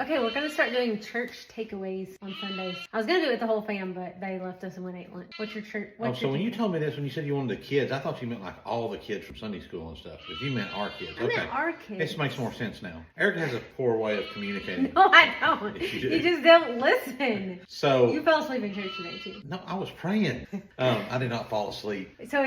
Okay, we're gonna start doing church takeaways on Sundays. I was gonna do it with the whole fam, but they left us and went ate lunch. What's your church? So when you told me this, when you said you wanted the kids, I thought you meant like all the kids from Sunday school and stuff. But you meant our kids. I meant our kids. This makes more sense now. Erica has a poor way of communicating. No, I don't. Yes, you do. You just don't listen. So You fell asleep in church today too. no, I was praying. I did not fall asleep. So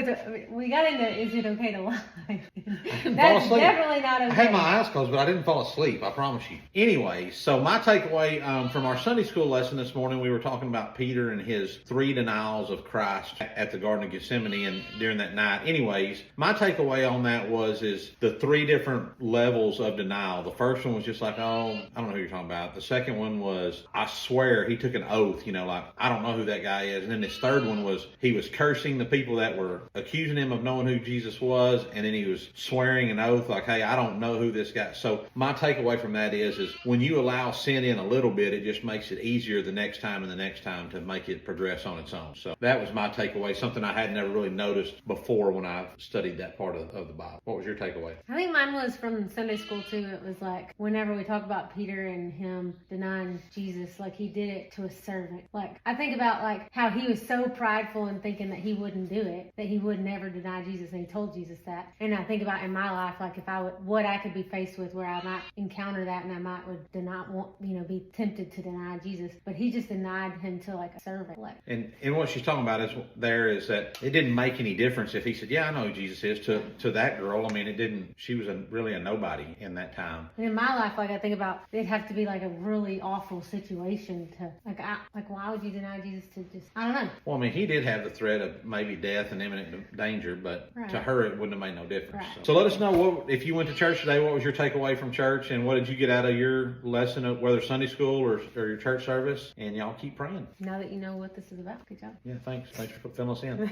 we got into is it okay to lie? Fall That's asleep. definitely not okay. I had my eyes closed, but I didn't fall asleep. I promise you. Anyway, so my takeaway from our Sunday school lesson this morning, we were talking about Peter and his 3 denials of Christ at the Garden of Gethsemane and during that night. Anyways, my takeaway on that is the 3 different levels of denial. The first one was just like, oh, I don't know who you're talking about. The second one was, I swear, he took an oath, like, I don't know who that guy is. And then this third one was, he was cursing the people that were accusing him of knowing who Jesus was. And then he was swearing an oath like, hey, I don't know who this guy is. So my takeaway from that is when you allow sin in a little bit, it just makes it easier the next time and the next time to make it progress on its own. So that was my takeaway, something I had never really noticed before when I studied that part of the Bible. What was your takeaway? I think mine was from Sunday school too. It was like whenever we talk about Peter and him denying Jesus, like he did it to a servant. Like I think about like how he was so prideful and thinking that he wouldn't do it, that he would never deny Jesus, and he told Jesus that. And I think about in my life, like if I would, what I could be faced with where I might encounter that and I might would not want, be tempted to deny Jesus, but he just denied him to like a servant. Like, and what she's talking about is that it didn't make any difference if he said, yeah, I know who Jesus is to that girl. I mean, it didn't, she was really a nobody in that time. And in my life, like I think about, it'd have to be like a really awful situation to like why would you deny Jesus to just, I don't know. Well, I mean, he did have the threat of maybe death and imminent danger, but right. To her, it wouldn't have made no difference. Right. So let us know if you went to church today, what was your takeaway from church, and what did you get out of your lesson, of whether Sunday school or your church service, and y'all keep praying. Now that you know what this is about, good job. Yeah, thanks for filling us in.